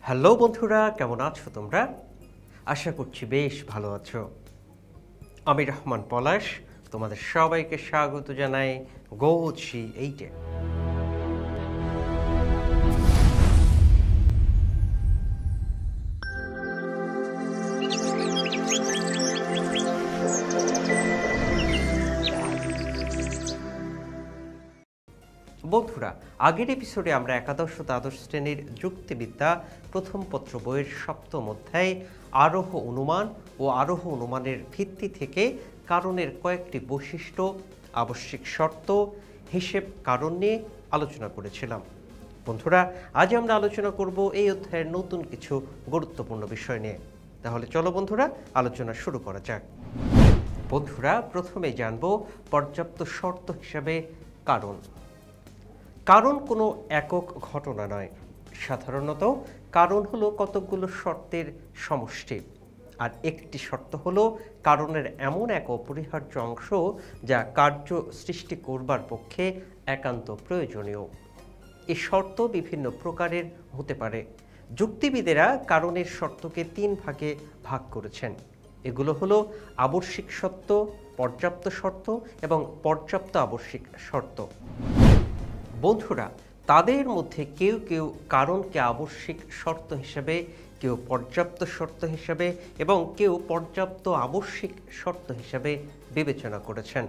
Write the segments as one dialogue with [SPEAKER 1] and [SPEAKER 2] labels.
[SPEAKER 1] Hello বন্ধুরা, কেমন আছো তোমরা? আশা করছি বেশ ভালো আছো। আমি রহমান পলাশ তোমাদের সবাইকে স্বাগত জানাই গো3 8-এ। বন্ধুরা, আগের এপিসোডে আমরা একাদশ ও দ্বাদশ শ্রেণীর যুক্তিবিদ্যা প্রথম পত্র বইয়ের সপ্তম অধ্যায় আরোহ অনুমান ও আরোহ অনুমানের ভিত্তি থেকে কারণের কয়েকটি বৈশিষ্ট্য, আবশ্যিক শর্ত, হিসেব কারণ নিয়ে আলোচনা করেছিলাম। বন্ধুরা, আজ আমরা আলোচনা করব এই অধ্যায়ের নতুন কিছু গুরুত্বপূর্ণ বিষয় নিয়ে। তাহলে চলো বন্ধুরা, আলোচনা শুরু করা যাক। বন্ধুরা, প্রথমে জানব পর্যাপ্ত শর্ত হিসাবে কারণ। কারণ কোনো একক ঘটনা নয়। সাধারণত কারণ হলো কতকগুলো শর্তের সমষ্টি, আর একটি শর্ত হলো কারণের এমন এক অপরিহার্য অংশ যা কার্য সৃষ্টি করবার পক্ষে একান্ত প্রয়োজনীয়। এই শর্ত বিভিন্ন প্রকারের হতে পারে। যুক্তিবিদেরা কারণের শর্তকে 3 ভাগে ভাগ করেছেন। এগুলো হলো আবশ্যিক শর্ত, পর্যাপ্ত শর্ত এবং পর্যাপ্ত আবশ্যিক শর্ত। বন্ধুরা, তাদের মধ্যে কেউ কেউ কারণকে আবশ্যিক শর্ত হিসেবে, কেউ পর্যাপ্ত শর্ত হিসেবে এবং কেউ পর্যাপ্ত আবশ্যিক শর্ত হিসেবে বিবেচনা করেছেন।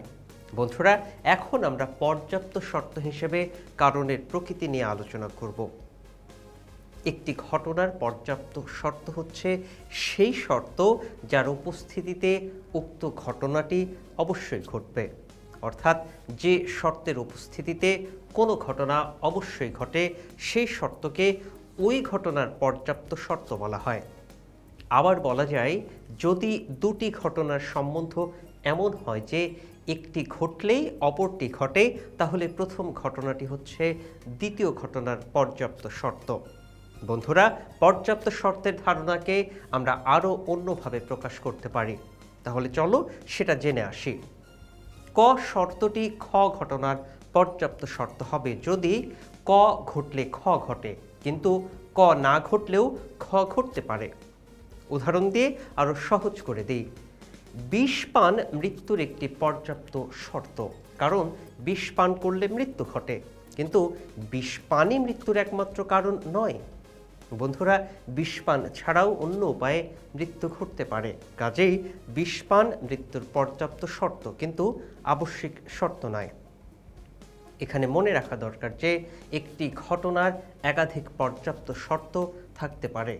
[SPEAKER 1] বন্ধুরা, এখন আমরা পর্যাপ্ত শর্ত হিসেবে কারণের প্রকৃতি নিয়ে আলোচনা করব। একটি ঘটনার পর্যাপ্ত শর্ত হচ্ছে সেই শর্ত যার উপস্থিতিতে উক্ত ঘটনাটি অবশ্যই ঘটবে। অর্থাৎ যে শর্তের উপস্থিতিতে কোনো ঘটনা অবশ্যই ঘটে, সেই শর্তকে ওই ঘটনার পর্যাপ্ত শর্ত বলা হয়। আবার বলা যায়, যদি দুটি ঘটনার সম্বন্ধ এমন হয় যে একটি ঘটলেই অপরটি ঘটে, তাহলে প্রথম ঘটনাটি হচ্ছে দ্বিতীয় ঘটনার পর্যাপ্ত শর্ত। বন্ধুরা, পর্যাপ্ত শর্তের ধারণাকে আমরা আরও অন্যভাবে প্রকাশ করতে পারি। তাহলে চলো সেটা জেনে আসি। ক শর্তটি খ ঘটনার পর্যাপ্ত শর্ত হবে যদি ক ঘটলে খ ঘটে, কিন্তু ক না ঘটলেও খ ঘটতে পারে। উদাহরণ দিয়ে আরও সহজ করে দিই। বিষ পান মৃত্যুর একটি পর্যাপ্ত শর্ত, কারণ বিষ পান করলে মৃত্যু ঘটে, কিন্তু বিষ পানই মৃত্যুর একমাত্র কারণ নয়। বন্ধুরা, বিষপান ছাড়াও অন্য উপায়ে মৃত্যু ঘটতে পারে। কাজেই বিষপান মৃত্যুর পর্যাপ্ত শর্ত, কিন্তু আবশ্যিক শর্ত নয়। এখানে মনে রাখা দরকার যে একটি ঘটনার একাধিক পর্যাপ্ত শর্ত থাকতে পারে।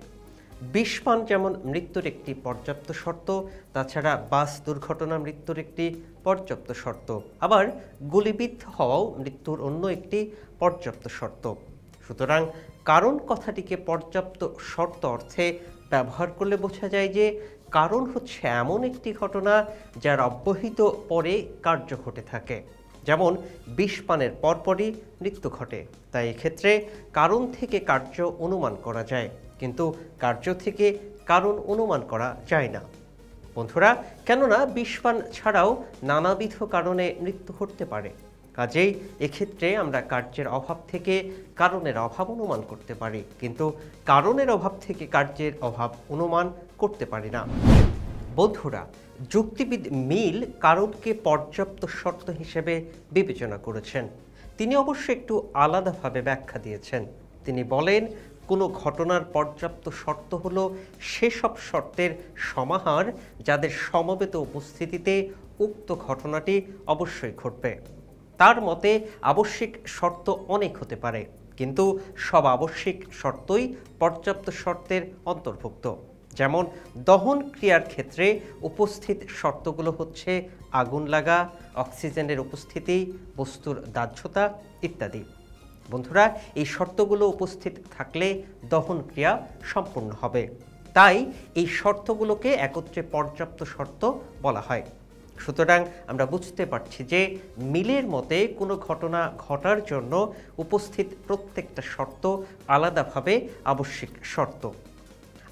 [SPEAKER 1] বিষপান যেমন মৃত্যুর একটি পর্যাপ্ত শর্ত, তাছাড়া বাস দুর্ঘটনা মৃত্যুর একটি পর্যাপ্ত শর্ত, আবার গুলিবিদ্ধ হওয়াও মৃত্যুর অন্য একটি পর্যাপ্ত শর্ত। সুতরাং কারণ কথাটিকে পর্যাপ্ত শর্ত অর্থে ব্যবহার করলে বোঝা যায় যে কারণ হচ্ছে এমন একটি ঘটনা যার অব্যবহিত পরে কার্য ঘটে থাকে। যেমন বিষপানের পরপরই মৃত্যু ঘটে, তাই এক্ষেত্রে কারণ থেকে কার্য অনুমান করা যায়, কিন্তু কার্য থেকে কারণ অনুমান করা যায় না। বন্ধুরা, কেননা বিষপান ছাড়াও নানাবিধ কারণে মৃত্যু ঘটতে পারে। কাজেই এক্ষেত্রে আমরা কার্যের অভাব থেকে কারণের অভাব অনুমান করতে পারি, কিন্তু কারণের অভাব থেকে কার্যের অভাব অনুমান করতে পারি না। বন্ধুরা, যুক্তিবিদ মিল কারণকে পর্যাপ্ত শর্ত হিসেবে বিবেচনা করেছেন। তিনি অবশ্য একটু আলাদাভাবে ব্যাখ্যা দিয়েছেন। তিনি বলেন, কোনো ঘটনার পর্যাপ্ত শর্ত হলো সেসব শর্তের সমাহার যাদের সমবেত উপস্থিতিতে উক্ত ঘটনাটি অবশ্যই ঘটবে। তার মতে আবশ্যিক শর্ত অনেক হতে পারে, কিন্তু সব আবশ্যিক শর্তই পর্যাপ্ত শর্তের অন্তর্ভুক্ত। যেমন দহন ক্রিয়ার ক্ষেত্রে উপস্থিত শর্তগুলো হচ্ছে আগুন লাগা, অক্সিজেনের উপস্থিতি, বস্তুর দাহ্যতা ইত্যাদি। বন্ধুরা, এই শর্তগুলো উপস্থিত থাকলে দহন ক্রিয়া সম্পূর্ণ হবে। তাই এই শর্তগুলোকে একত্রে পর্যাপ্ত শর্ত বলা হয়। সুতরাং আমরা বুঝতে পারছি যে মিলের মতে কোনো ঘটনা ঘটার জন্য উপস্থিত প্রত্যেকটা শর্ত আলাদাভাবে আবশ্যিক শর্ত,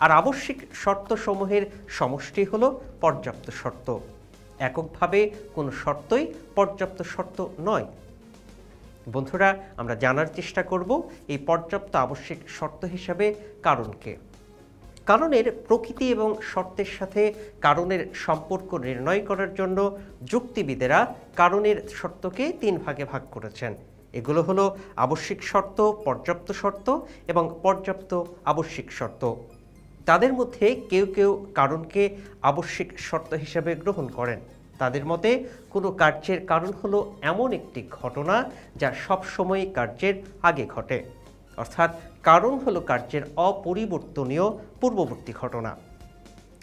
[SPEAKER 1] আর আবশ্যিক শর্তসমূহের সমষ্টি হলো পর্যাপ্ত শর্ত। এককভাবে কোনো শর্তই পর্যাপ্ত শর্ত নয়। বন্ধুরা, আমরা জানার চেষ্টা করব এই পর্যাপ্ত আবশ্যিক শর্ত হিসাবে কারণকে। কারণের প্রকৃতি এবং শর্তের সাথে কারণের সম্পর্ক নির্ণয় করার জন্য যুক্তিবিদেরা কারণের শর্তকে 3 ভাগে ভাগ করেছেন। এগুলো হলো আবশ্যিক শর্ত, পর্যাপ্ত শর্ত এবং পর্যাপ্ত আবশ্যিক শর্ত। তাদের মধ্যে কেউ কেউ কারণকে আবশ্যিক শর্ত হিসাবে গ্রহণ করেন। তাদের মতে কোনো কার্যের কারণ হলো এমন একটি ঘটনা যা সবসময় কার্যের আগে ঘটে, অর্থাৎ কারণ হলো কার্যের অপরিবর্তনীয় পূর্ববর্তী ঘটনা।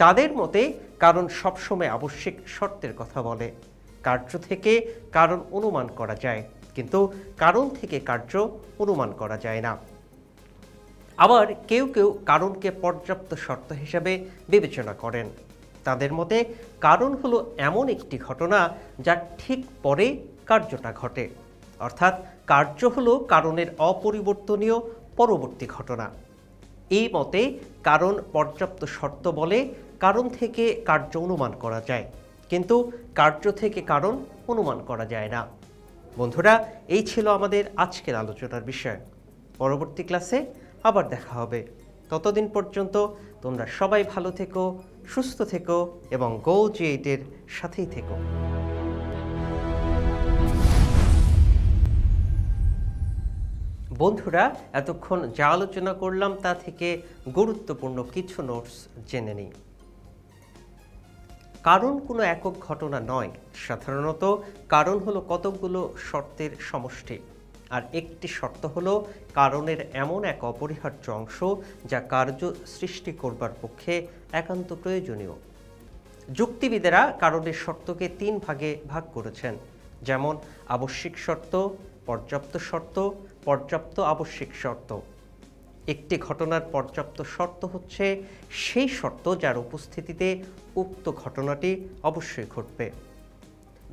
[SPEAKER 1] তাদের মতে কারণ সবসময় আবশ্যিক শর্তের কথা বলে। কার্য থেকে কারণ অনুমান করা যায়, কিন্তু কারণ থেকে কার্য অনুমান করা যায় না। আবার কেউ কেউ কারণকে পর্যাপ্ত শর্ত হিসাবে বিবেচনা করেন। তাদের মতে কারণ হলো এমন একটি ঘটনা যার ঠিক পরে কার্যটা ঘটে, অর্থাৎ কার্য হলো কারণের অপরিবর্তনীয় পরবর্তী ঘটনা। এই মতে কারণ পর্যাপ্ত শর্ত বলে কারণ থেকে কার্য অনুমান করা যায়, কিন্তু কার্য থেকে কারণ অনুমান করা যায় না। বন্ধুরা, এই ছিল আমাদের আজকের আলোচনার বিষয়। পরবর্তী ক্লাসে আবার দেখা হবে। ততদিন পর্যন্ত তোমরা সবাই ভালো থেকো, সুস্থ থেকো এবং GoG8 সাথেই থেকো। বন্ধুরা, এতক্ষণ যা আলোচনা করলাম তা থেকে গুরুত্বপূর্ণ কিছু নোটস জেনে নিই। কারণ কোনো একক ঘটনা নয়। সাধারণত কারণ হলো কতকগুলো শর্তের সমষ্টি, আর একটি শর্ত হলো কারণের এমন এক অপরিহার্য অংশ যা কার্য সৃষ্টি করবার পক্ষে একান্ত প্রয়োজনীয়। যুক্তিবিদেরা কারণের শর্তকে 3 ভাগে ভাগ করেছেন, যেমন আবশ্যিক শর্ত, পর্যাপ্ত শর্ত, পর্যাপ্ত আবশ্যিক শর্ত। একটি ঘটনার পর্যাপ্ত শর্ত হচ্ছে সেই শর্ত যার উপস্থিতিতে উক্ত ঘটনাটি অবশ্যই ঘটবে।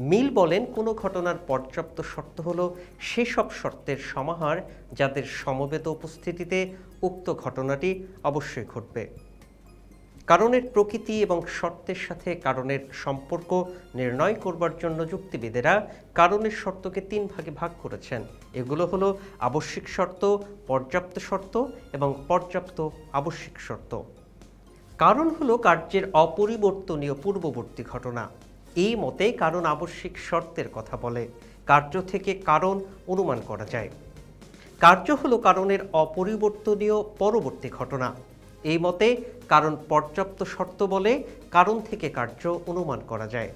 [SPEAKER 1] মিল বলেন কোনো ঘটনার পর্যাপ্ত শর্ত হলো সেসব শর্তের সমাহার যাদের সমবেত উপস্থিতিতে উক্ত ঘটনাটি অবশ্যই ঘটবে। কারণের প্রকৃতি এবং শর্তের সাথে কারণের সম্পর্ক নির্ণয় করবার জন্য যুক্তিবিদেরা কারণের শর্তকে 3 ভাগে ভাগ করেছেন। এগুলো হলো আবশ্যিক শর্ত, পর্যাপ্ত শর্ত এবং পর্যাপ্ত আবশ্যিক শর্ত। কারণ হলো কার্যের অপরিবর্তনীয় পূর্ববর্তী ঘটনা। এই মতে কারণ আবশ্যিক শর্তের কথা বলে। কার্য থেকে কারণ অনুমান করা যায়। কার্য হলো কারণের অপরিবর্তনীয় পরবর্তী ঘটনা। এই মতে কারণ পর্যাপ্ত শর্ত বলে কারণ থেকে কার্য অনুমান করা যায়।